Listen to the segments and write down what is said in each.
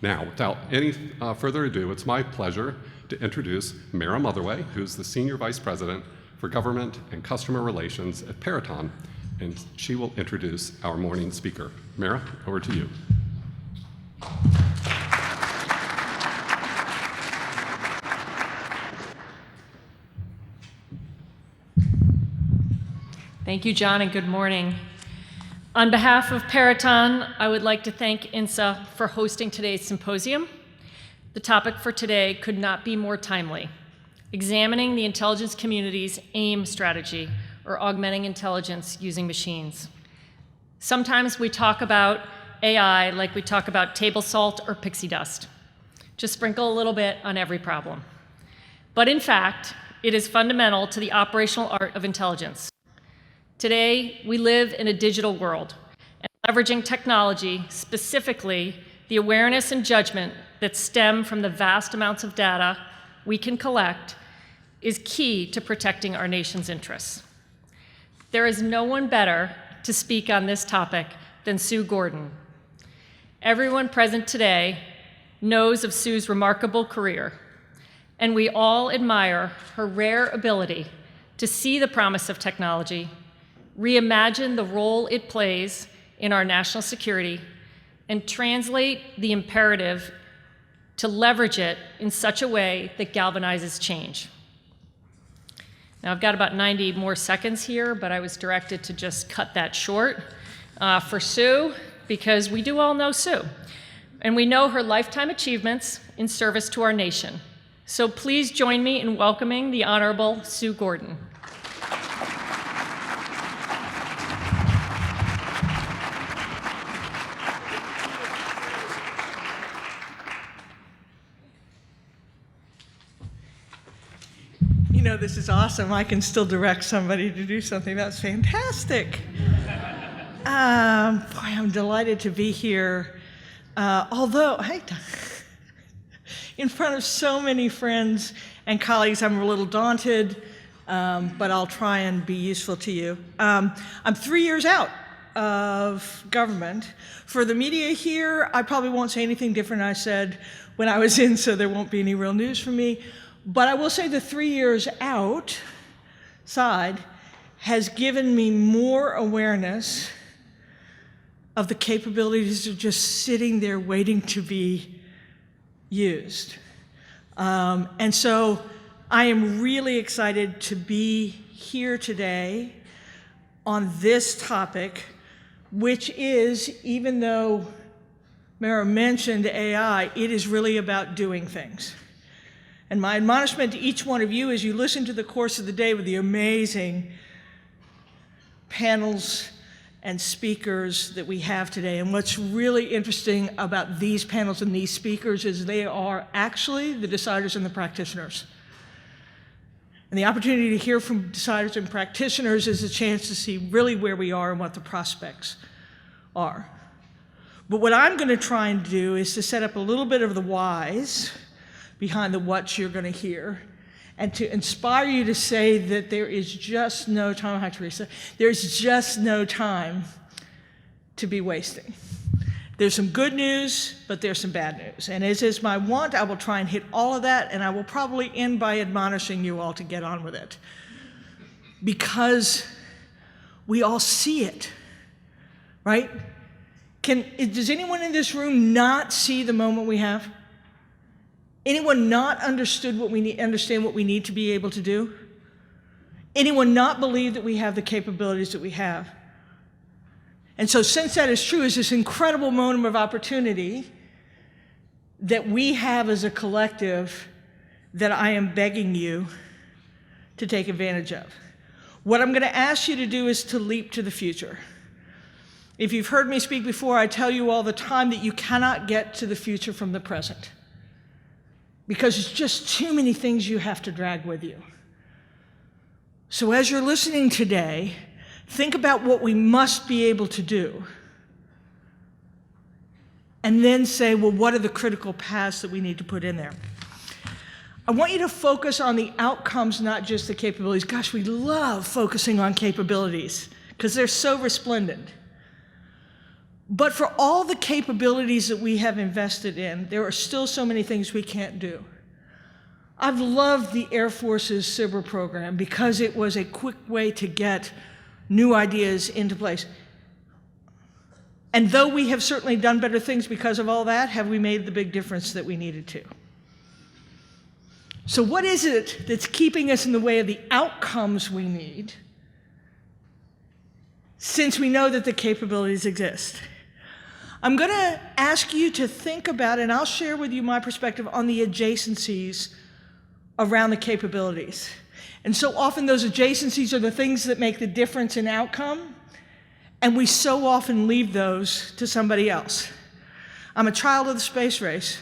Now, without any further ado, it's my pleasure to introduce Mara Motherway, who's the Senior Vice President for Government and Customer Relations at Peraton, and she will introduce our morning speaker. Mara, over to you. Thank you, John, and good morning. On behalf of Peraton, I would like to thank INSA for hosting today's symposium. The topic for today could not be more timely: examining the intelligence community's AIM strategy, or augmenting intelligence using machines. Sometimes we talk about AI like we talk about table salt or pixie dust. Just sprinkle a little bit on every problem. But in fact, it is fundamental to the operational art of intelligence. Today, we live in a digital world, and leveraging technology, specifically the awareness and judgment that stem from the vast amounts of data we can collect, is key to protecting our nation's interests. There is no one better to speak on this topic than Sue Gordon. Everyone present today knows of Sue's remarkable career, and we all admire her rare ability to see the promise of technology, reimagine the role it plays in our national security, and translate the imperative to leverage it in such a way that galvanizes change. Now, I've got about 90 more seconds here, but I was directed to just cut that short for Sue, because we do all know Sue, and we know her lifetime achievements in service to our nation. So please join me in welcoming the Honorable Sue Gordon. You know, this is awesome. I can still direct somebody to do something. That's fantastic. Boy, I'm delighted to be here. Although, in front of so many friends and colleagues, I'm a little daunted, but I'll try and be useful to you. I'm 3 years out of government. For the media here, I probably won't say anything different I said when I was in, so there won't be any real news from me. But I will say the 3 years outside has given me more awareness of the capabilities of just sitting there waiting to be used. And so I am really excited to be here today on this topic, which is, even though Mara mentioned AI, it is really about doing things. And my admonishment to each one of you as you listen to the course of the day with the amazing panels and speakers that we have today. And what's really interesting about these panels and these speakers is they are actually the deciders and the practitioners. And the opportunity to hear from deciders and practitioners is a chance to see really where we are and what the prospects are. But what I'm going to try and do is to set up a little bit of the whys behind the what you're going to hear, and to inspire you to say that there is just no time, hi Teresa, there's just no time to be wasting. There's some good news, but there's some bad news. And as is my wont, I will try and hit all of that, and I will probably end by admonishing you all to get on with it. Because we all see it, right? Does anyone in this room not see the moment we have? Anyone not understand what we need to be able to do? Anyone not believe that we have the capabilities that we have? And so since that is true, is this incredible moment of opportunity that we have as a collective that I am begging you to take advantage of. What I'm going to ask you to do is to leap to the future. If you've heard me speak before, I tell you all the time that you cannot get to the future from the present, because it's just too many things you have to drag with you. So as you're listening today, think about what we must be able to do, and then say, well, what are the critical paths that we need to put in there? I want you to focus on the outcomes, not just the capabilities. Gosh, we love focusing on capabilities because they're so resplendent. But for all the capabilities that we have invested in, there are still so many things we can't do. I've loved the Air Force's SBIR program because it was a quick way to get new ideas into place. And though we have certainly done better things because of all that, have we made the big difference that we needed to? So what is it that's keeping us in the way of the outcomes we need, since we know that the capabilities exist? I'm going to ask you to think about, and I'll share with you my perspective on the adjacencies around the capabilities. And so often those adjacencies are the things that make the difference in outcome, and we so often leave those to somebody else. I'm a child of the space race,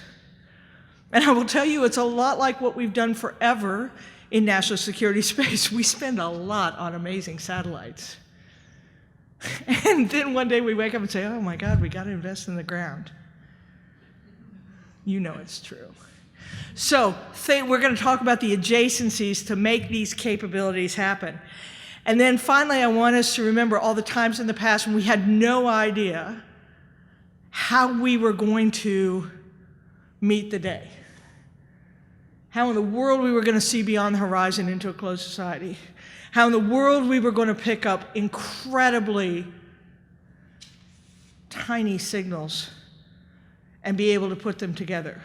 and I will tell you it's a lot like what we've done forever in national security space. We spend a lot on amazing satellites. And then one day we wake up and say, oh my God, we got to invest in the ground. You know it's true. So we're going to talk about the adjacencies to make these capabilities happen. And then finally, I want us to remember all the times in the past when we had no idea how we were going to meet the day. How in the world we were going to see beyond the horizon into a closed society. How in the world we were going to pick up incredibly tiny signals and be able to put them together.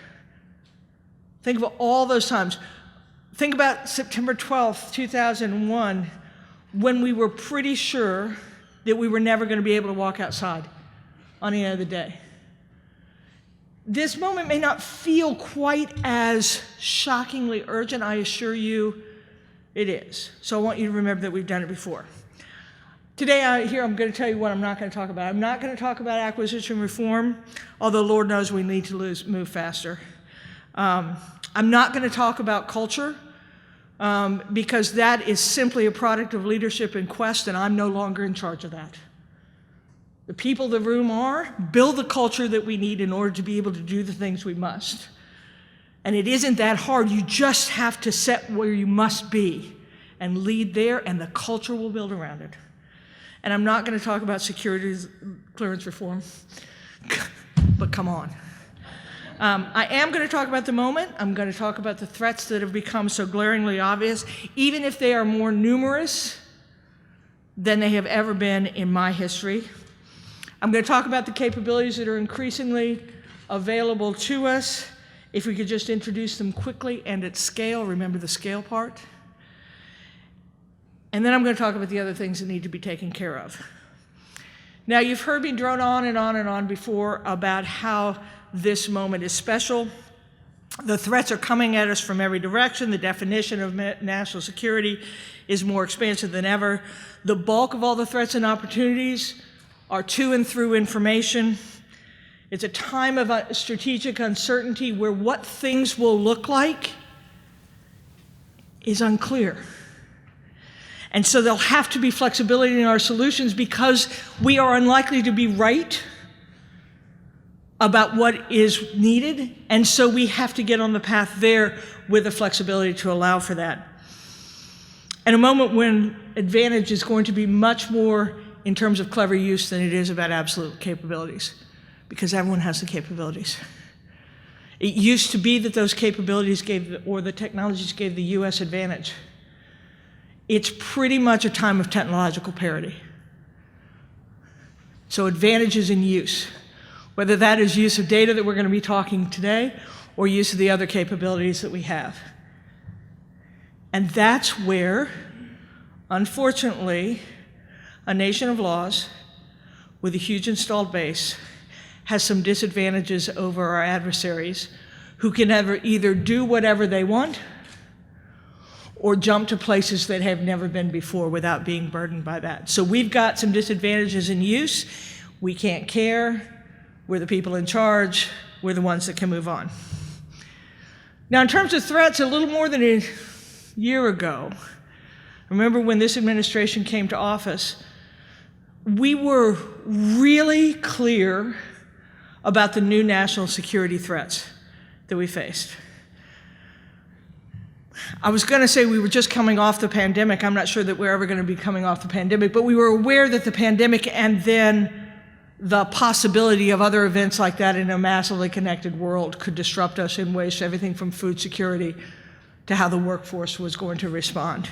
Think of all those times. Think about September 12th, 2001, when we were pretty sure that we were never going to be able to walk outside on the end of the day. This moment may not feel quite as shockingly urgent, I assure you it is. So I want you to remember that we've done it before. Today, I'm going to tell you what I'm not going to talk about. I'm not going to talk about acquisition reform, although Lord knows we need to move faster. I'm not going to talk about culture, because that is simply a product of leadership and Quest, and I'm no longer in charge of that. The people in the room build the culture that we need in order to be able to do the things we must. And it isn't that hard. You just have to set where you must be and lead there, and the culture will build around it. And I'm not going to talk about security clearance reform, but come on. I am going to talk about the moment. I'm going to talk about the threats that have become so glaringly obvious, even if they are more numerous than they have ever been in my history. I'm going to talk about the capabilities that are increasingly available to us, if we could just introduce them quickly and at scale. Remember the scale part. And then I'm going to talk about the other things that need to be taken care of. Now, you've heard me drone on and on and on before about how this moment is special. The threats are coming at us from every direction. The definition of national security is more expansive than ever. The bulk of all the threats and opportunities are to and through information. It's a time of strategic uncertainty where what things will look like is unclear. And so there'll have to be flexibility in our solutions because we are unlikely to be right about what is needed, and so we have to get on the path there with the flexibility to allow for that. And a moment when advantage is going to be much more in terms of clever use than it is about absolute capabilities, because everyone has the capabilities. It used to be that those capabilities or the technologies gave the US advantage. It's pretty much a time of technological parity. So advantage is in use, whether that is use of data that we're going to be talking today or use of the other capabilities that we have. And that's where, unfortunately, a nation of laws with a huge installed base has some disadvantages over our adversaries who can either do whatever they want or jump to places that have never been before without being burdened by that. So we've got some disadvantages in use. We can't care. We're the people in charge. We're the ones that can move on. Now, in terms of threats, a little more than a year ago, remember when this administration came to office, we were really clear about the new national security threats that we faced. I was going to say we were just coming off the pandemic. I'm not sure that we're ever going to be coming off the pandemic, but we were aware that the pandemic and then the possibility of other events like that in a massively connected world could disrupt us in ways, everything from food security to how the workforce was going to respond.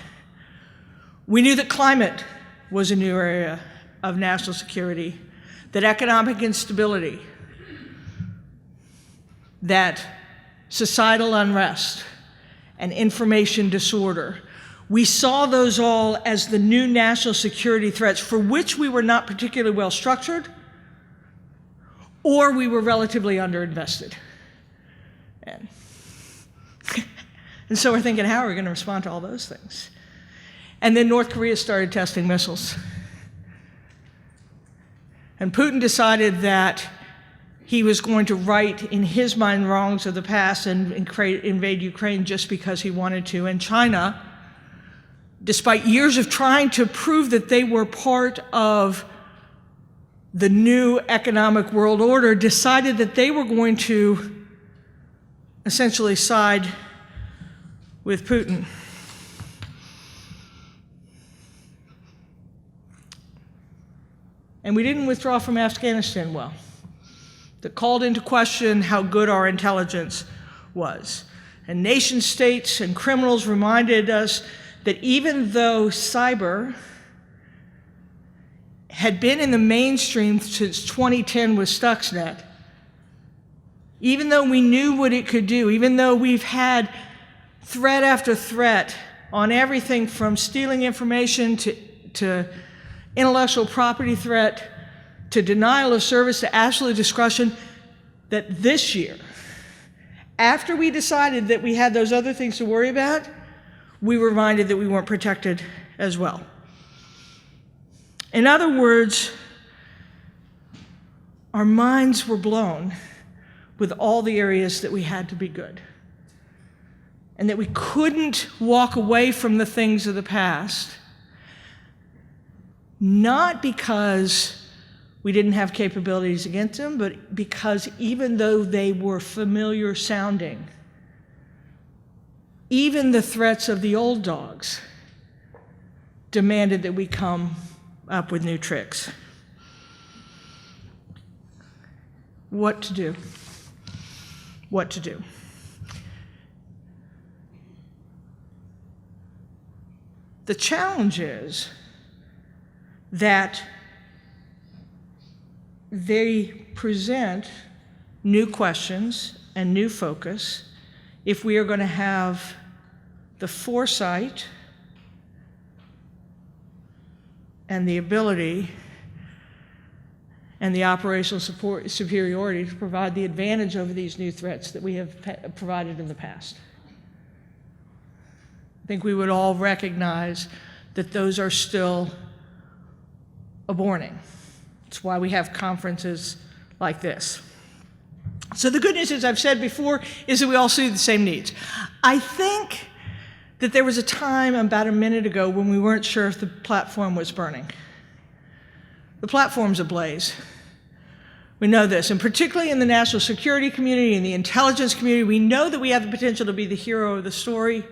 We knew that climate was a new area of national security, that economic instability, that societal unrest and information disorder, we saw those all as the new national security threats for which we were not particularly well structured, or we were relatively underinvested. And so we're thinking, how are we going to respond to all those things? And then North Korea started testing missiles. And Putin decided that he was going to right, in his mind, wrongs of the past and invade Ukraine just because he wanted to. And China, despite years of trying to prove that they were part of the new economic world order, decided that they were going to essentially side with Putin. And we didn't withdraw from Afghanistan well. That called into question how good our intelligence was. And nation states and criminals reminded us that even though cyber had been in the mainstream since 2010 with Stuxnet, even though we knew what it could do, even though we've had threat after threat on everything from stealing information to intellectual property threat, to denial of service, to absolute discretion, that this year, after we decided that we had those other things to worry about, we were reminded that we weren't protected as well. In other words, our minds were blown with all the areas that we had to be good, and that we couldn't walk away from the things of the past, not because we didn't have capabilities against them, but because even though they were familiar sounding, even the threats of the old dogs demanded that we come up with new tricks. What to do? What to do? The challenge is that they present new questions and new focus if we are going to have the foresight and the ability and the operational superiority to provide the advantage over these new threats that we have provided in the past. I think we would all recognize that those are still a warning. It's why we have conferences like this. So the good news, as I've said before, is that we all see the same needs. I think that there was a time about a minute ago when we weren't sure if the platform was burning. The platform's ablaze. We know this, and particularly in the national security community and the intelligence community, we know that we have the potential to be the hero of the story,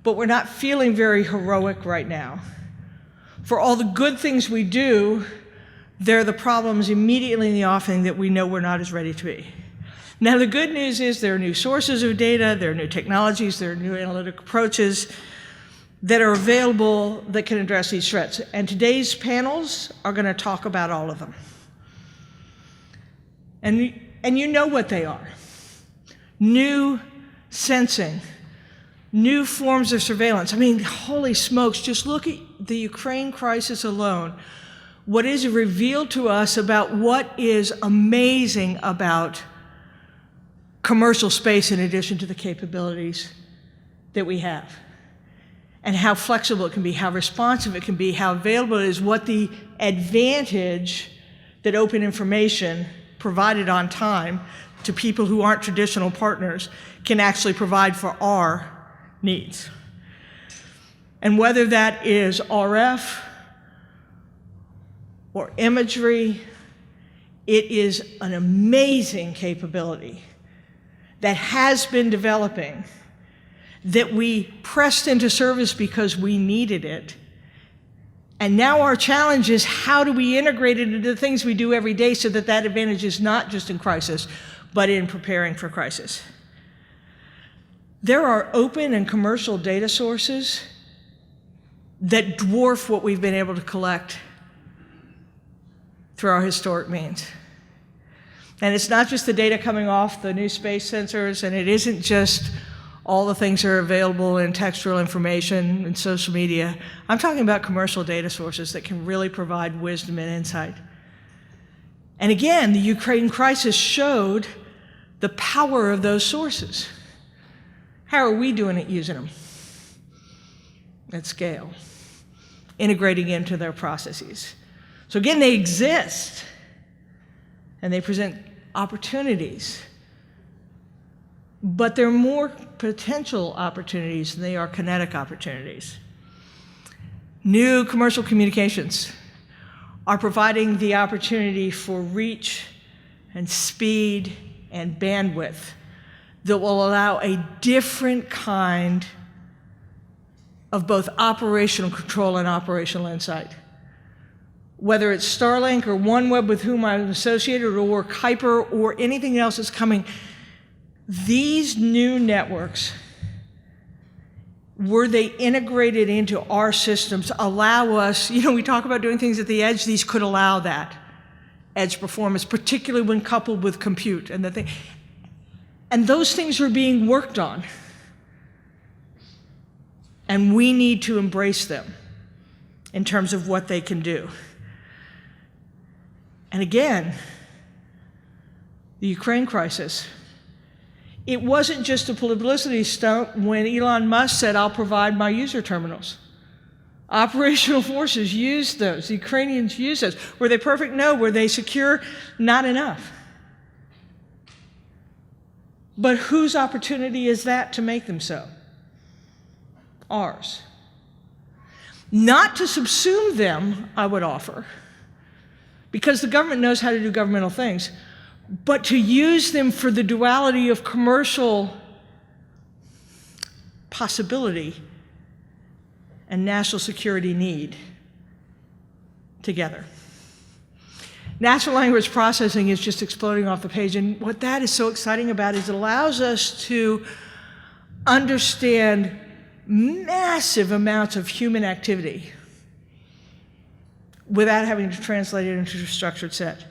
but we're not feeling very heroic right now. For all the good things we do, there are the problems immediately in the offing that we know we're not as ready to be. Now, the good news is there are new sources of data, there are new technologies, there are new analytic approaches that are available that can address these threats. And today's panels are going to talk about all of them. And you know what they are. New sensing, new forms of surveillance. I mean, holy smokes, just look at the Ukraine crisis alone. What is revealed to us about what is amazing about commercial space in addition to the capabilities that we have, and how flexible it can be, how responsive it can be, how available it is, what the advantage that open information provided on time to people who aren't traditional partners can actually provide for our needs. And whether that is RF or imagery, it is an amazing capability that has been developing, that we pressed into service because we needed it, And now our challenge is, how do we integrate it into the things we do every day so that that advantage is not just in crisis, but in preparing for crisis? There are open and commercial data sources that dwarf what we've been able to collect through our historic means. And it's not just the data coming off the new space sensors, and it isn't just all the things that are available in textual information and social media. I'm talking about commercial data sources that can really provide wisdom and insight. And again, the Ukraine crisis showed the power of those sources. How are we doing at using them? At scale, integrating into their processes. So again, they exist, and they present opportunities, but they're more potential opportunities than they are kinetic opportunities. New commercial communications are providing the opportunity for reach and speed and bandwidth that will allow a different kind of both operational control and operational insight. Whether it's Starlink or OneWeb with whom I'm associated, or Kuiper or anything else that's coming, these new networks, were they integrated into our systems, allow us, we talk about doing things at the edge, these could allow that edge performance, particularly when coupled with compute and the thing. And those things are being worked on. And we need to embrace them in terms of what they can do. And again, the Ukraine crisis, it wasn't just a publicity stunt when Elon Musk said, I'll provide my user terminals. Operational forces used those. The Ukrainians used those. Were they perfect? No. Were they secure? Not enough. But whose opportunity is that to make them so? Ours. Not to subsume them, I would offer, because the government knows how to do governmental things, but to use them for the duality of commercial possibility and national security need together. Natural language processing is just exploding off the page, and what that is so exciting about is it allows us to understand massive amounts of human activity without having to translate it into a structured set.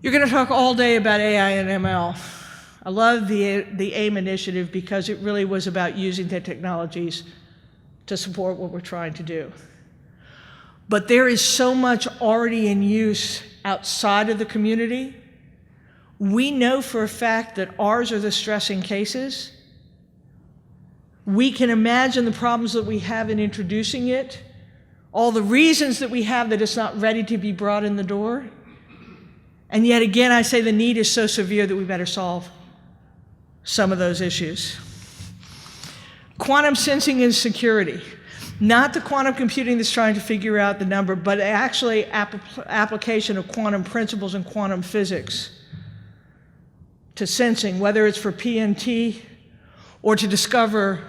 You're going to talk all day about AI and ML. I love the AIM initiative because it really was about using the technologies to support what we're trying to do. But there is so much already in use outside of the community. We know for a fact that ours are the stressing cases. We can imagine the problems that we have in introducing it, all the reasons that we have that it's not ready to be brought in the door. And yet again, I say the need is so severe that we better solve some of those issues. Quantum sensing and security. Not the quantum computing that's trying to figure out the number, but actually application of quantum principles and quantum physics to sensing, whether it's for PNT or to discover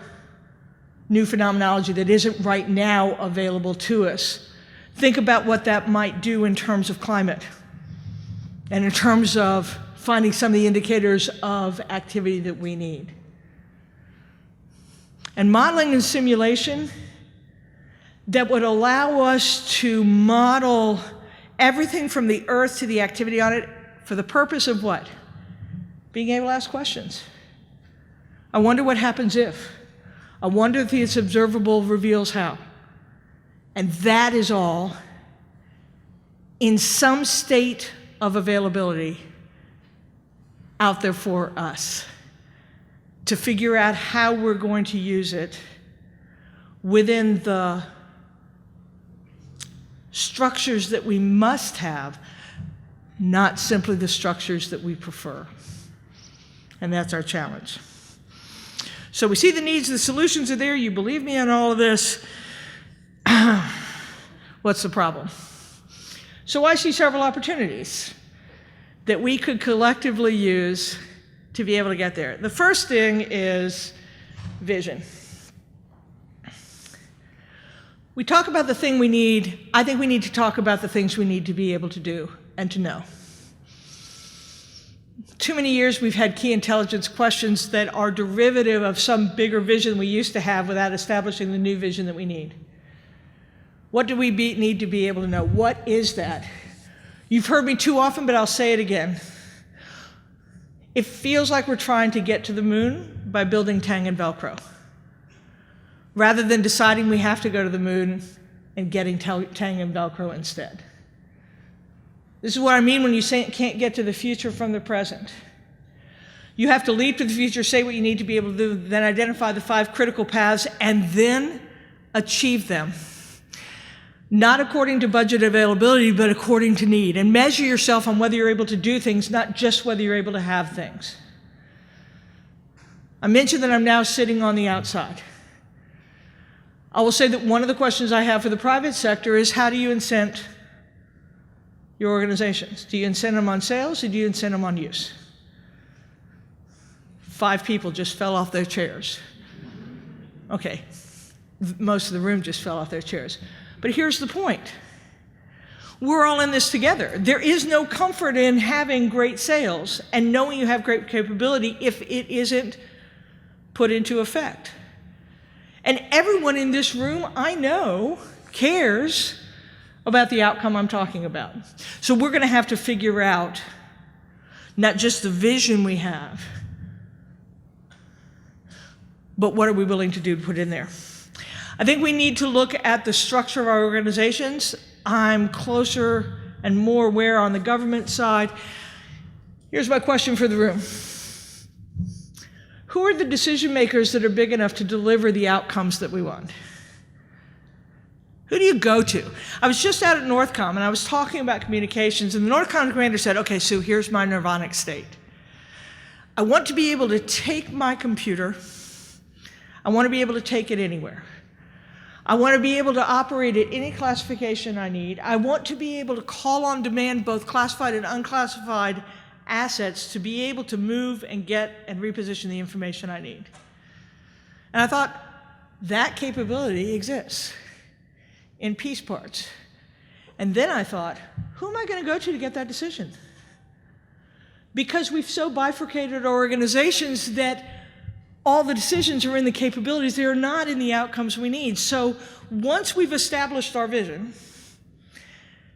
new phenomenology that isn't right now available to us. Think about what that might do in terms of climate and in terms of finding some of the indicators of activity that we need. And modeling and simulation that would allow us to model everything from the Earth to the activity on it for the purpose of what? Being able to ask questions. I wonder what happens if. I wonder if it's observable reveals how. And that is all in some state of availability out there for us to figure out how we're going to use it within the structures that we must have, not simply the structures that we prefer. And that's our challenge. So we see the needs, the solutions are there, you believe me on all of this. What's the problem? So I see several opportunities that we could collectively use to be able to get there. The first thing is vision. We talk about the thing we need. I think we need to talk about the things we need to be able to do and to know. Too many years we've had key intelligence questions that are derivative of some bigger vision we used to have without establishing the new vision that we need. What do we need to be able to know? What is that? You've heard me too often, but I'll say it again. It feels like we're trying to get to the moon by building Tang and Velcro, rather than deciding we have to go to the moon and getting Tang and Velcro instead. This is what I mean when you say can't get to the future from the present. You have to leap to the future, say what you need to be able to do, then identify the 5 critical paths, and then achieve them. Not according to budget availability, but according to need. And measure yourself on whether you're able to do things, not just whether you're able to have things. I mentioned that I'm now sitting on the outside. I will say that one of the questions I have for the private sector is, how do you incent your organizations? Do you incent them on sales, or do you incent them on use? 5 people just fell off their chairs. Okay, most of the room just fell off their chairs. But here's the point. We're all in this together. There is no comfort in having great sales and knowing you have great capability if it isn't put into effect. And everyone in this room, I know, cares about the outcome I'm talking about. So we're going to have to figure out not just the vision we have, but what are we willing to do to put in there. I think we need to look at the structure of our organizations. I'm closer and more aware on the government side. Here's my question for the room. Who are the decision makers that are big enough to deliver the outcomes that we want? Who do you go to? I was just out at Northcom, and I was talking about communications, and the Northcom commander said, okay, Sue, here's my nirvanic state. I want to be able to take my computer. I want to be able to take it anywhere. I want to be able to operate at any classification I need. I want to be able to call on demand both classified and unclassified assets to be able to move and get and reposition the information I need. And I thought, that capability exists in piece parts. And then I thought, who am I going to go to get that decision? Because we've so bifurcated our organizations that all the decisions are in the capabilities, they are not in the outcomes we need. So once we've established our vision,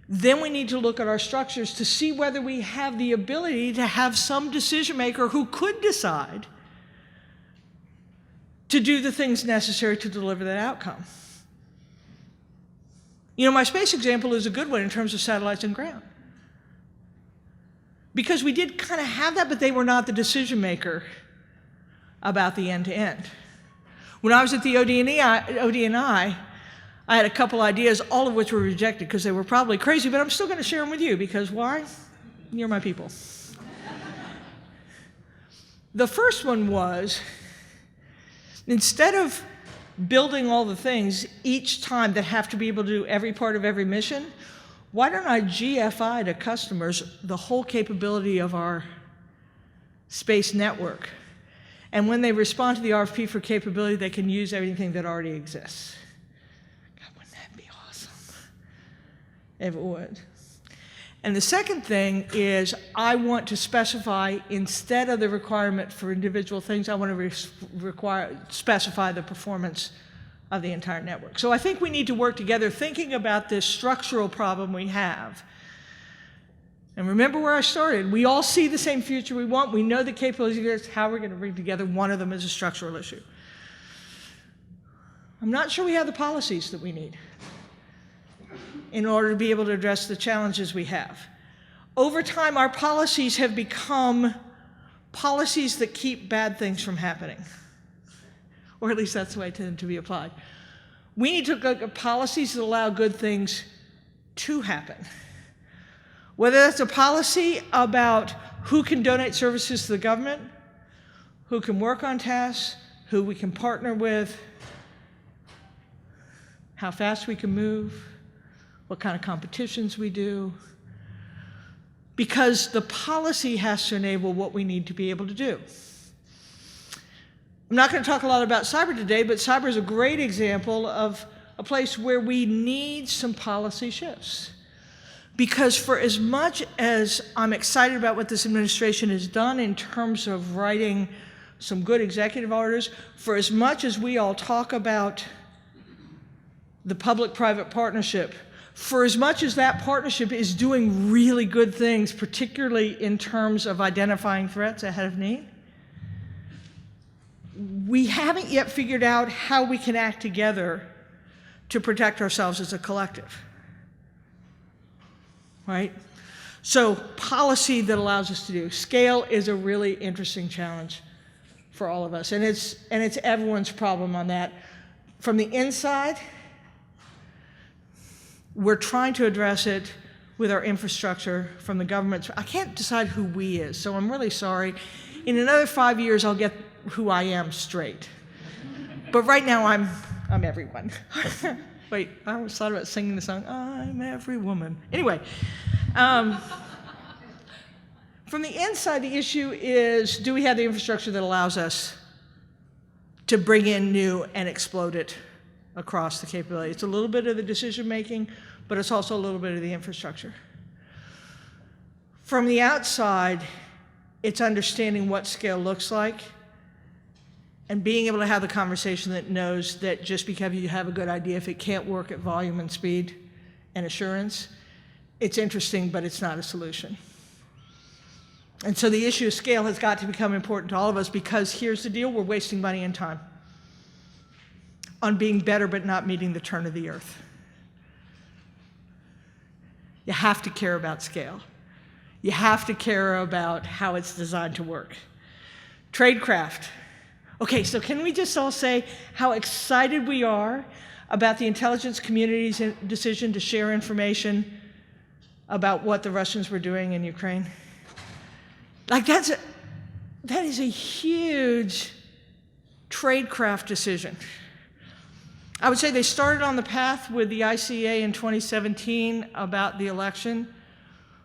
then we need to look at our structures to see whether we have the ability to have some decision maker who could decide to do the things necessary to deliver that outcome. You know, my space example is a good one in terms of satellites and ground. Because we did kind of have that, but they were not the decision maker about the end-to-end. When I was at the ODNI, I had a couple ideas, all of which were rejected because they were probably crazy, but I'm still going to share them with you because why? You're my people. The first one was, instead of building all the things each time that have to be able to do every part of every mission, why don't I GFI to customers the whole capability of our space network? And when they respond to the RFP for capability, they can use everything that already exists. God, wouldn't that be awesome if it would? And the second thing is I want to specify, instead of the requirement for individual things, I want to specify the performance of the entire network. So I think we need to work together thinking about this structural problem we have. And remember where I started. We all see the same future we want. We know the capabilities, how we're going to bring together. One of them is a structural issue. I'm not sure we have the policies that we need in order to be able to address the challenges we have. Over time, our policies have become policies that keep bad things from happening. Or at least that's the way they tend to be applied. We need to look at policies that allow good things to happen. Whether that's a policy about who can donate services to the government, who can work on tasks, who we can partner with, how fast we can move, what kind of competitions we do, because the policy has to enable what we need to be able to do. I'm not going to talk a lot about cyber today, but cyber is a great example of a place where we need some policy shifts. Because for as much as I'm excited about what this administration has done in terms of writing some good executive orders, for as much as we all talk about the public-private partnership, for as much as that partnership is doing really good things, particularly in terms of identifying threats ahead of need, we haven't yet figured out how we can act together to protect ourselves as a collective. Right? So policy that allows us to do. Scale is a really interesting challenge for all of us, and it's everyone's problem on that. From the inside, we're trying to address it with our infrastructure from the government. I can't decide who we is, so I'm really sorry. In another 5 years, I'll get who I am straight. But right now, I'm everyone. Wait, I almost thought about singing the song, I'm every woman. Anyway, from the inside, the issue is, do we have the infrastructure that allows us to bring in new and explode it across the capability? It's a little bit of the decision-making, but it's also a little bit of the infrastructure. From the outside, it's understanding what scale looks like and being able to have the conversation that knows that just because you have a good idea, if it can't work at volume and speed and assurance, it's interesting, but it's not a solution. And so the issue of scale has got to become important to all of us, because here's the deal, we're wasting money and time on being better but not meeting the turn of the earth. You have to care about scale. You have to care about how it's designed to work. Tradecraft. Okay, so can we just all say how excited we are about the intelligence community's decision to share information about what the Russians were doing in Ukraine? Like that is a huge tradecraft decision. I would say they started on the path with the ICA in 2017 about the election,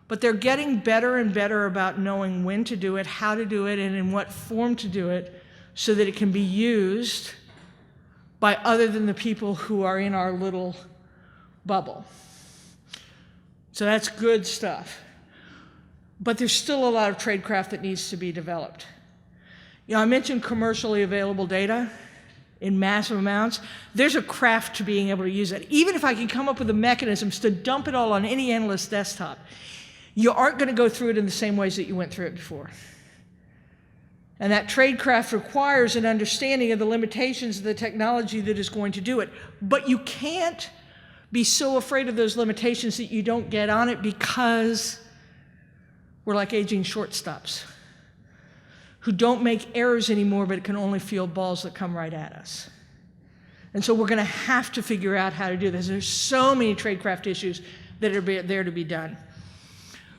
but they're getting better and better about knowing when to do it, how to do it, and in what form to do it, so that it can be used by other than the people who are in our little bubble. So that's good stuff. But there's still a lot of tradecraft that needs to be developed. You know, I mentioned commercially available data in massive amounts. There's a craft to being able to use it. Even if I can come up with the mechanisms to dump it all on any analyst's desktop, you aren't going to go through it in the same ways that you went through it before. And that tradecraft requires an understanding of the limitations of the technology that is going to do it. But you can't be so afraid of those limitations that you don't get on it, because we're like aging shortstops who don't make errors anymore, but can only field balls that come right at us. And so we're going to have to figure out how to do this. There's so many tradecraft issues that are there to be done.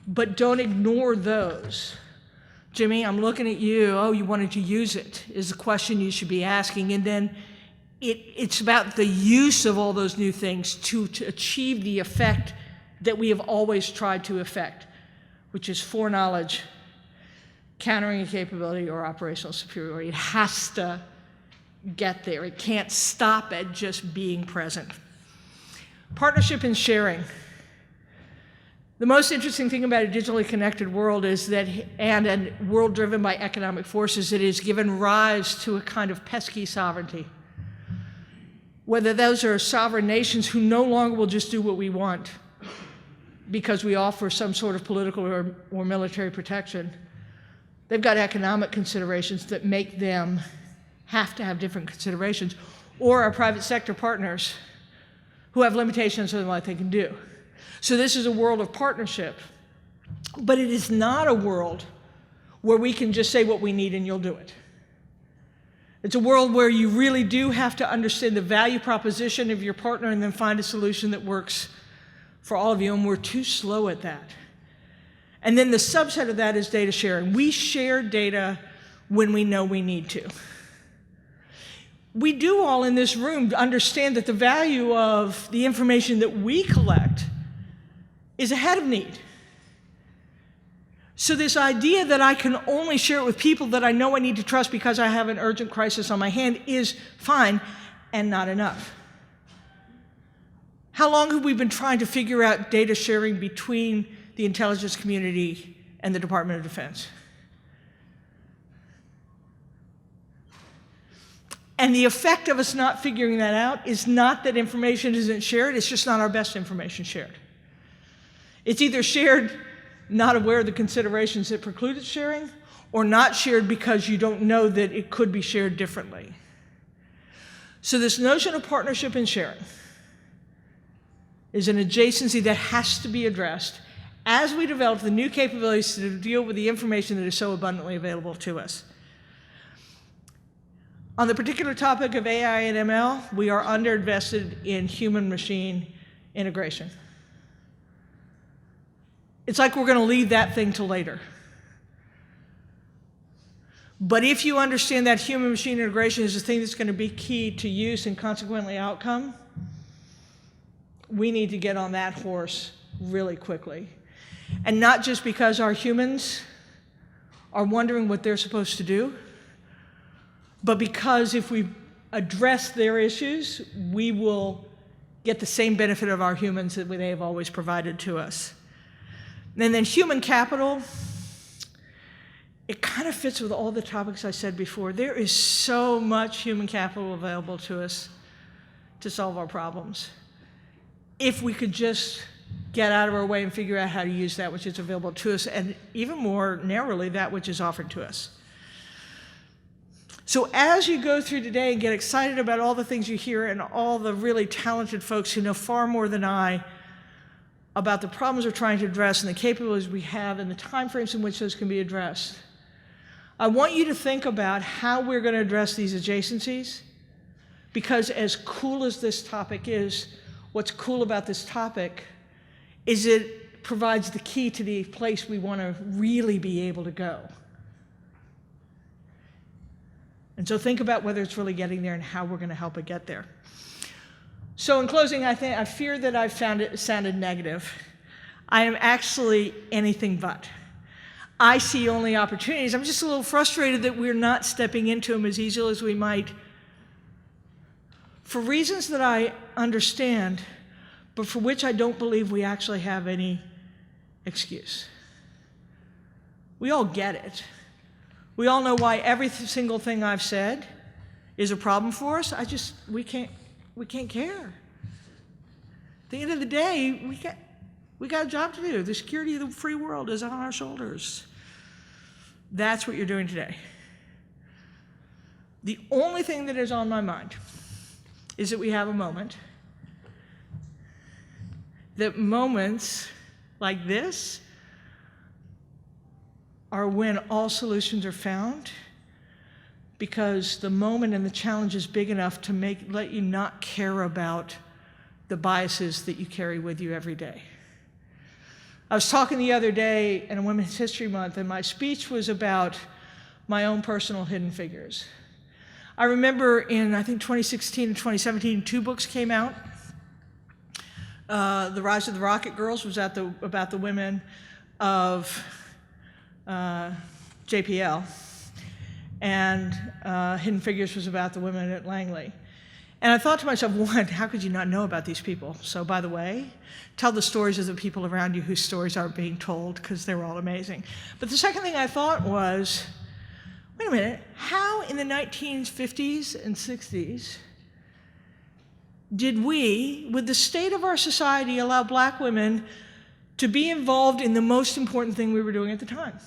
But don't ignore those. Jimmy, I'm looking at you. Oh, you wanted to use it, is the question you should be asking. And then it's about the use of all those new things to achieve the effect that we have always tried to effect, which is foreknowledge, countering a capability, or operational superiority. It has to get there. It can't stop at just being present. Partnership and sharing. The most interesting thing about a digitally connected world is that, and a world driven by economic forces, it has given rise to a kind of pesky sovereignty. Whether those are sovereign nations who no longer will just do what we want because we offer some sort of political or military protection. They've got economic considerations that make them have to have different considerations, or our private sector partners who have limitations on what they can do. So this is a world of partnership, but it is not a world where we can just say what we need and you'll do it. It's a world where you really do have to understand the value proposition of your partner and then find a solution that works for all of you, and we're too slow at that. And then the subset of that is data sharing. We share data when we know we need to. We do all in this room understand that the value of the information that we collect is ahead of need. So this idea that I can only share it with people that I know I need to trust because I have an urgent crisis on my hand is fine and not enough. How long have we been trying to figure out data sharing between the intelligence community and the Department of Defense? And the effect of us not figuring that out is not that information isn't shared, it's just not our best information shared. It's either shared not aware of the considerations that precluded sharing, or not shared because you don't know that it could be shared differently. So this notion of partnership and sharing is an adjacency that has to be addressed as we develop the new capabilities to deal with the information that is so abundantly available to us. On the particular topic of AI and ML, we are underinvested in human-machine integration. It's like we're going to leave that thing till later. But if you understand that human-machine integration is the thing that's going to be key to use and consequently outcome, we need to get on that horse really quickly. And not just because our humans are wondering what they're supposed to do, but because if we address their issues, we will get the same benefit of our humans that they have always provided to us. And then human capital, it kind of fits with all the topics I said before. There is so much human capital available to us to solve our problems. If we could just get out of our way and figure out how to use that which is available to us, and even more narrowly, that which is offered to us. So as you go through today and get excited about all the things you hear and all the really talented folks who know far more than I about the problems we're trying to address and the capabilities we have and the timeframes in which those can be addressed, I want you to think about how we're going to address these adjacencies, because as cool as this topic is, what's cool about this topic is it provides the key to the place we want to really be able to go. And so think about whether it's really getting there and how we're going to help it get there. So in closing, I fear that I've found it sounded negative. I am actually anything but. I see only opportunities. I'm just a little frustrated that we're not stepping into them as easily as we might, for reasons that I understand, but for which I don't believe we actually have any excuse. We all get it. We all know why every single thing I've said is a problem for us. We can't care. At the end of the day, we got a job to do. The security of the free world is on our shoulders. That's what you're doing today. The only thing that is on my mind is that we have a moment. That moments like this are when all solutions are found, because the moment and the challenge is big enough to let you not care about the biases that you carry with you every day. I was talking the other day in a Women's History Month, and my speech was about my own personal hidden figures. I remember in, I think, 2016 and 2017, 2 books came out. The Rise of the Rocket Girls was about the women of JPL, and Hidden Figures was about the women at Langley. And I thought to myself, one, how could you not know about these people? So by the way, tell the stories of the people around you whose stories aren't being told, because they're all amazing. But the second thing I thought was, wait a minute, how in the 1950s and 60s did we, with the state of our society, allow black women to be involved in the most important thing we were doing at the time?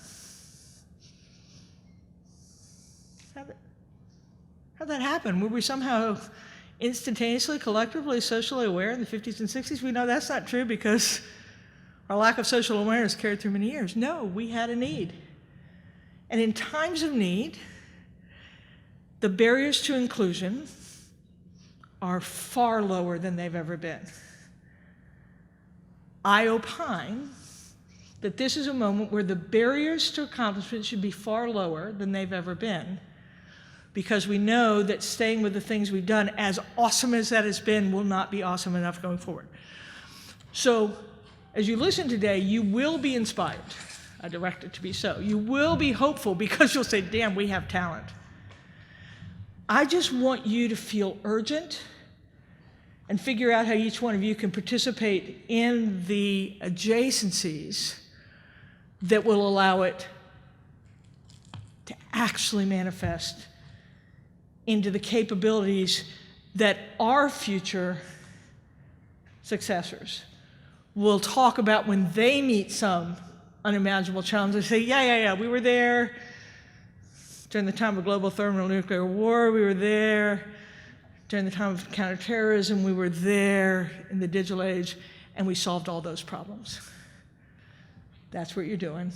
How'd that happen? Were we somehow instantaneously, collectively, socially aware in the 50s and 60s? We know that's not true because our lack of social awareness carried through many years. No, we had a need. And in times of need, the barriers to inclusion are far lower than they've ever been. I opine that this is a moment where the barriers to accomplishment should be far lower than they've ever been, because we know that staying with the things we've done, as awesome as that has been, will not be awesome enough going forward. So as you listen today, you will be inspired. I direct it to be so. You will be hopeful because you'll say, damn, we have talent. I just want you to feel urgent and figure out how each one of you can participate in the adjacencies that will allow it to actually manifest into the capabilities that our future successors will talk about when they meet some unimaginable challenge. They say, yeah, we were there during the time of global thermonuclear war, we were there during the time of counterterrorism, we were there in the digital age, and we solved all those problems. That's what you're doing.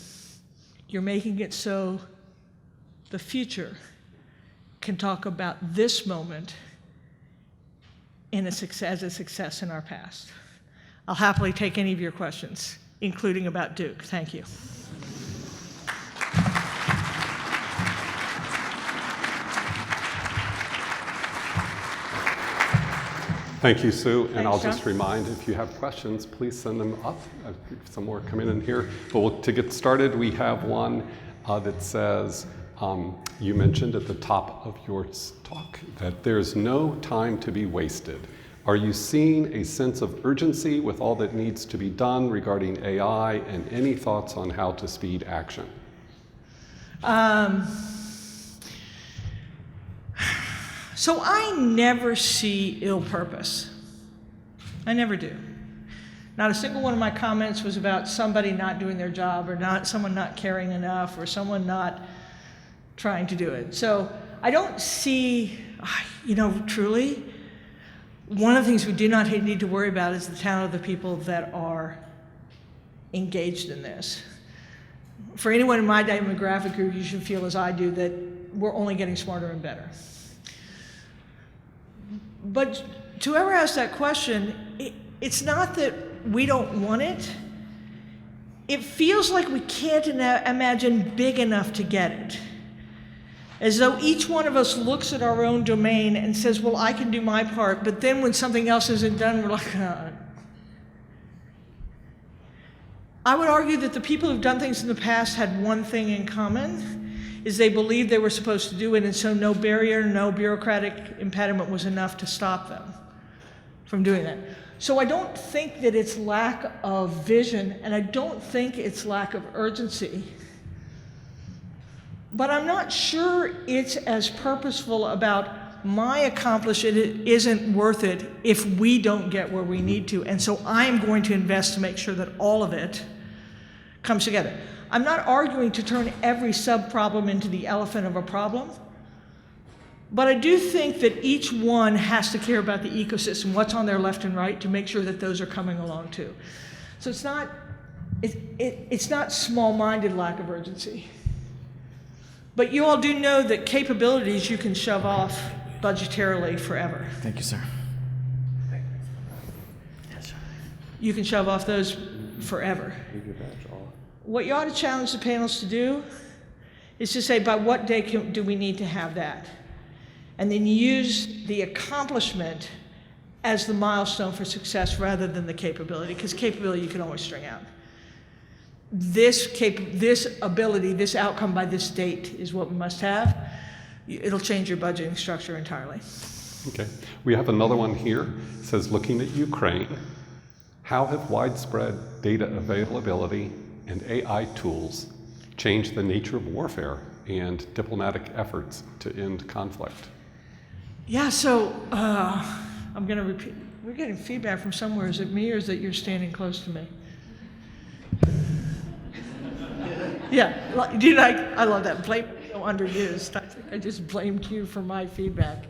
You're making it so the future can talk about this moment as a success in our past. I'll happily take any of your questions, including about Duke. Thank you. Thank you, Sue. And I'll John. just remind, if you have questions, please send them up. Some more coming in here. But to get started, we have one that says, you mentioned at the top of your talk that there's no time to be wasted. Are you seeing a sense of urgency with all that needs to be done regarding AI, and any thoughts on how to speed action? So I never see ill purpose. I never do. Not a single one of my comments was about somebody not doing their job, or someone not caring enough, or someone not trying to do it. So I don't see, truly, one of the things we do not need to worry about is the talent of the people that are engaged in this. For anyone in my demographic group, you should feel as I do that we're only getting smarter and better. But to whoever asked that question, it's not that we don't want it. It feels like we can't imagine big enough to get it. As though each one of us looks at our own domain and says, well, I can do my part, but then when something else isn't done, we're like, I would argue that the people who've done things in the past had one thing in common, is they believed they were supposed to do it, and so no barrier, no bureaucratic impediment was enough to stop them from doing that. So I don't think that it's lack of vision, and I don't think it's lack of urgency. But I'm not sure it's as purposeful about my accomplishment isn't worth it if we don't get where we need to, and so I'm going to invest to make sure that all of it comes together. I'm not arguing to turn every sub-problem into the elephant of a problem, but I do think that each one has to care about the ecosystem, what's on their left and right, to make sure that those are coming along too. So it's not small-minded lack of urgency. But you all do know that capabilities you can shove off budgetarily forever. Thank you, sir. You can shove off those forever. What you ought to challenge the panels to do is to say, by what day do we need to have that? And then use the accomplishment as the milestone for success rather than the capability, because capability you can always string out. This ability, this outcome by this date is what we must have. It'll change your budgeting structure entirely. Okay. We have another one here. It says, looking at Ukraine, how have widespread data availability and AI tools changed the nature of warfare and diplomatic efforts to end conflict? Yeah, so I'm going to repeat. We're getting feedback from somewhere. Is it me or is it you're standing close to me? Yeah, dude, I love that. Blame so underused. I think I just blamed you for my feedback.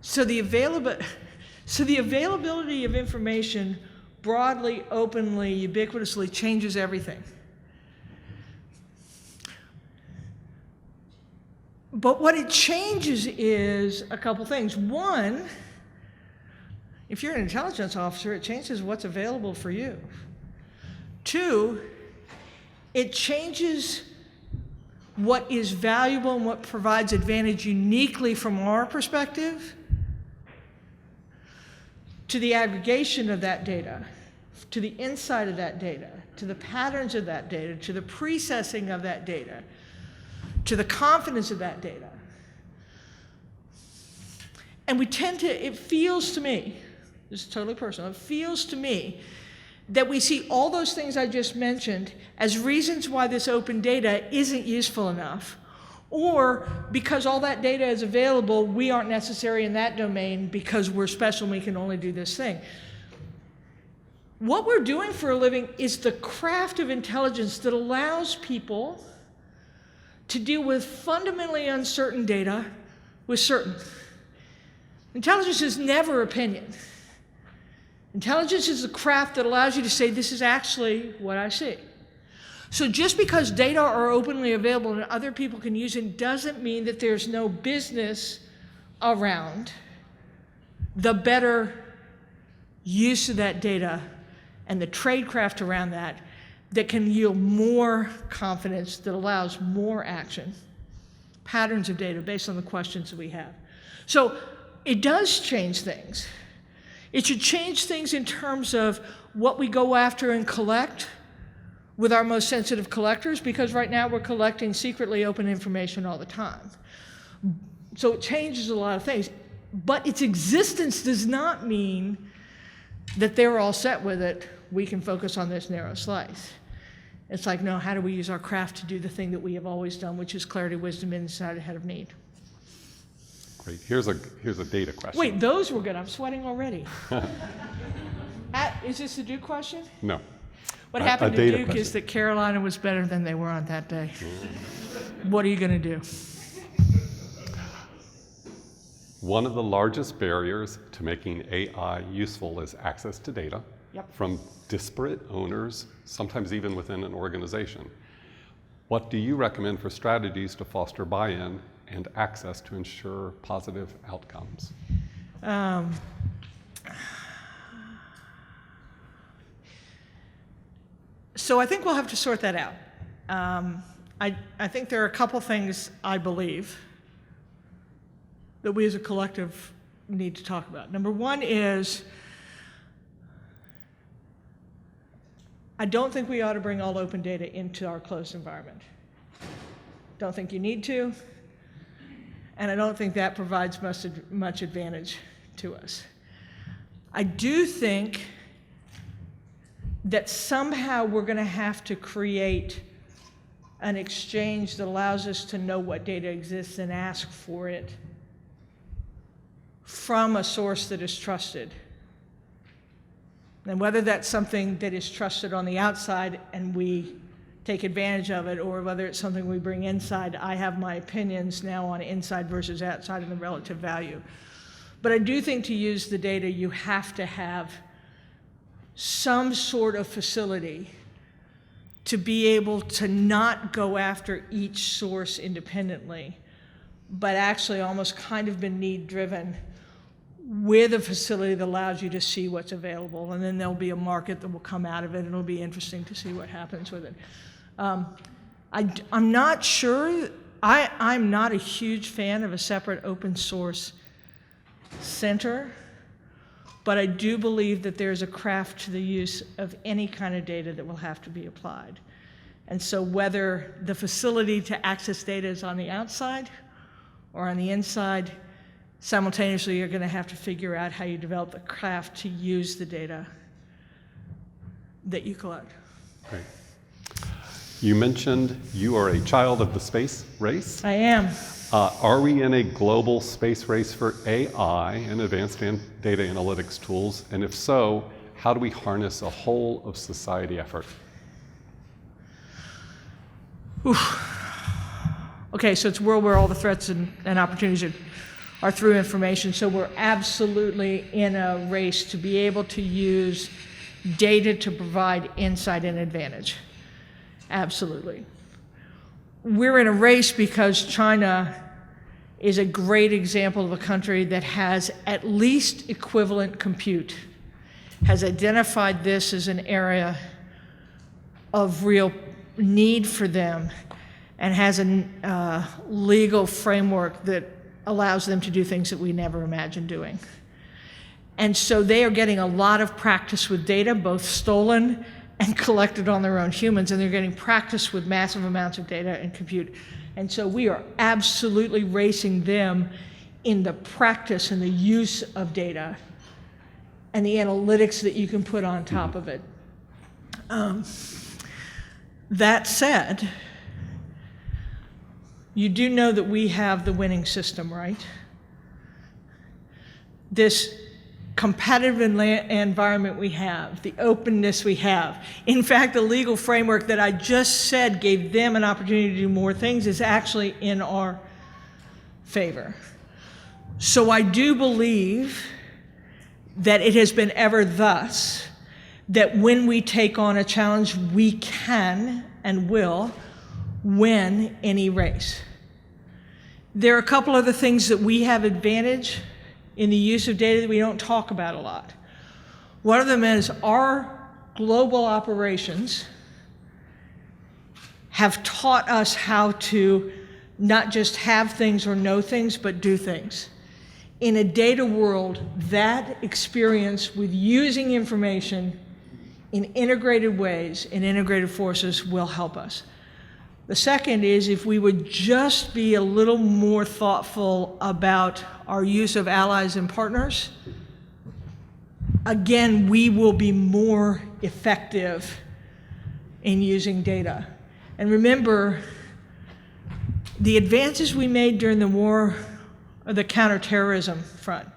So the availability of information broadly, openly, ubiquitously changes everything. But what it changes is a couple things. One, if you're an intelligence officer, it changes what's available for you. Two, it changes what is valuable and what provides advantage uniquely from our perspective to the aggregation of that data, to the insight of that data, to the patterns of that data, to the processing of that data, to the confidence of that data. And we tend to, it feels to me, this is totally personal, it feels to me that we see all those things I just mentioned as reasons why this open data isn't useful enough, or because all that data is available, we aren't necessary in that domain because we're special and we can only do this thing. What we're doing for a living is the craft of intelligence that allows people to deal with fundamentally uncertain data with certain. Intelligence is never opinion. Intelligence is the craft that allows you to say, this is actually what I see. So just because data are openly available and other people can use it doesn't mean that there's no business around the better use of that data and the tradecraft around that that can yield more confidence, that allows more action, patterns of data based on the questions that we have. So it does change things. It should change things in terms of what we go after and collect with our most sensitive collectors, because right now we're collecting secretly open information all the time. So it changes a lot of things. But its existence does not mean that they're all set with it. We can focus on this narrow slice. It's like, no, how do we use our craft to do the thing that we have always done, which is clarity, wisdom, insight ahead of need? Great. Here's a data question. Wait, those were good. I'm sweating already. Is this a Duke question? No. What happened to Duke question. is that Carolina was better than they were on that day. What are you going to do? One of the largest barriers to making AI useful is access to data from disparate owners, sometimes even within an organization. What do you recommend for strategies to foster buy-in and access to ensure positive outcomes? So I think we'll have to sort that out. I think there are a couple things I believe that we as a collective need to talk about. Number one is, I don't think we ought to bring all open data into our closed environment. Don't think you need to, and I don't think that provides much advantage to us. I do think that somehow we're going to have to create an exchange that allows us to know what data exists and ask for it from a source that is trusted. And whether that's something that is trusted on the outside and we take advantage of it, or whether it's something we bring inside, I have my opinions now on inside versus outside and the relative value. But I do think to use the data, you have to have some sort of facility to be able to not go after each source independently, but actually almost kind of been need-driven with a facility that allows you to see what's available, and then there'll be a market that will come out of it, and it'll be interesting to see what happens with it. I'm not sure, I'm not a huge fan of a separate open source center, but I do believe that there's a craft to the use of any kind of data that will have to be applied. And so whether the facility to access data is on the outside or on the inside, simultaneously you're going to have to figure out how you develop the craft to use the data that you collect. Great. You mentioned you are a child of the space race. I am. Are we in a global space race for AI and advanced data analytics tools? And if so, how do we harness a whole of society effort? Okay, so it's a world where all the threats and opportunities are through information. So we're absolutely in a race to be able to use data to provide insight and advantage. Absolutely. We're in a race because China is a great example of a country that has at least equivalent compute, has identified this as an area of real need for them, and has a legal framework that allows them to do things that we never imagined doing. And so they are getting a lot of practice with data, both stolen and collected on their own humans, and they're getting practice with massive amounts of data and compute. And so we are absolutely racing them in the practice and the use of data and the analytics that you can put on top of it. That said, you do know that we have the winning system, right? This competitive environment we have, the openness we have. In fact, the legal framework that I just said gave them an opportunity to do more things is actually in our favor. So I do believe that it has been ever thus, that when we take on a challenge, we can and will win any race. There are a couple other things that we have advantage in the use of data that we don't talk about a lot. One of them is our global operations have taught us how to not just have things or know things, but do things. In a data world, that experience with using information in integrated ways, in integrated forces, will help us. The second is if we would just be a little more thoughtful about our use of allies and partners, again, we will be more effective in using data. And remember, the advances we made during the war, or the counterterrorism front,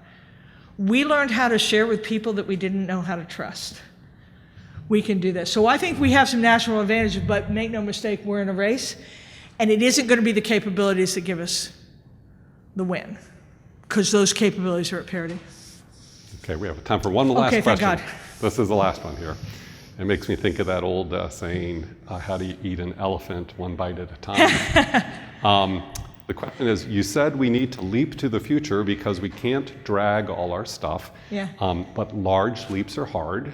we learned how to share with people that we didn't know how to trust. We can do this. So I think we have some national advantages, but make no mistake, we're in a race, and it isn't going to be the capabilities that give us the win, because those capabilities are at parity. Okay, we have time for one last Okay, question. thank God. This is the last one here. It makes me think of that old saying, how do you eat an elephant one bite at a time? The question is, you said we need to leap to the future because we can't drag all our stuff, Yeah. But large leaps are hard.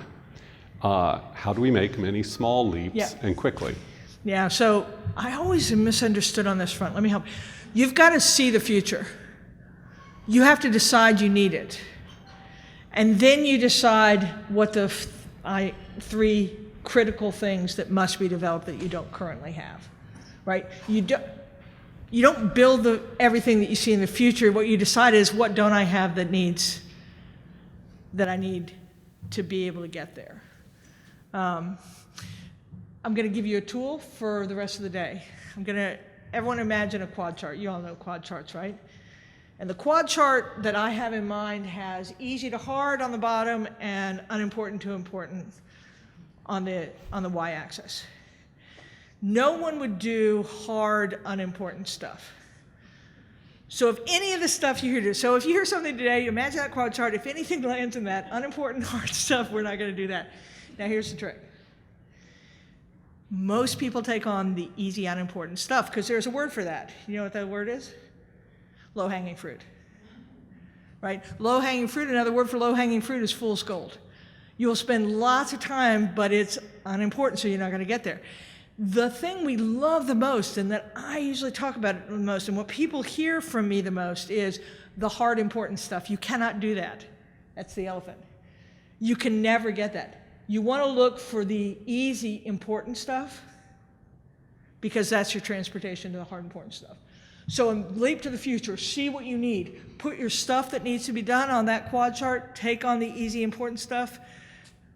How do we make many small leaps Yeah. and quickly? Yeah, so I always am misunderstood on this front. Let me help. You've got to see the future. You have to decide you need it. And then you decide what the three critical things that must be developed that you don't currently have, right? You don't build everything that you see in the future. What you decide is, what don't I have that I need to be able to get there? I'm going to give you a tool for the rest of the day. Everyone imagine a quad chart. You all know quad charts, right? And the quad chart that I have in mind has easy to hard on the bottom and unimportant to important on the y-axis. No one would do hard, unimportant stuff. So if any of the stuff you hear, so if you hear something today, imagine that quad chart. If anything lands in that unimportant, hard stuff, we're not going to do that. Now here's the trick. Most people take on the easy, unimportant stuff because there's a word for that. You know what that word is? Low-hanging fruit, right? Low-hanging fruit, another word for low-hanging fruit is fool's gold. You'll spend lots of time, but it's unimportant, so you're not going to get there. The thing we love the most, and that I usually talk about the most, and what people hear from me the most, is the hard, important stuff. You cannot do that. That's the elephant. You can never get that. You want to look for the easy, important stuff, because that's your transportation to the hard, important stuff. So leap to the future, see what you need. Put your stuff that needs to be done on that quad chart, take on the easy, important stuff,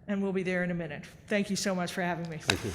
and we'll be there in a minute. Thank you so much for having me. Thank you.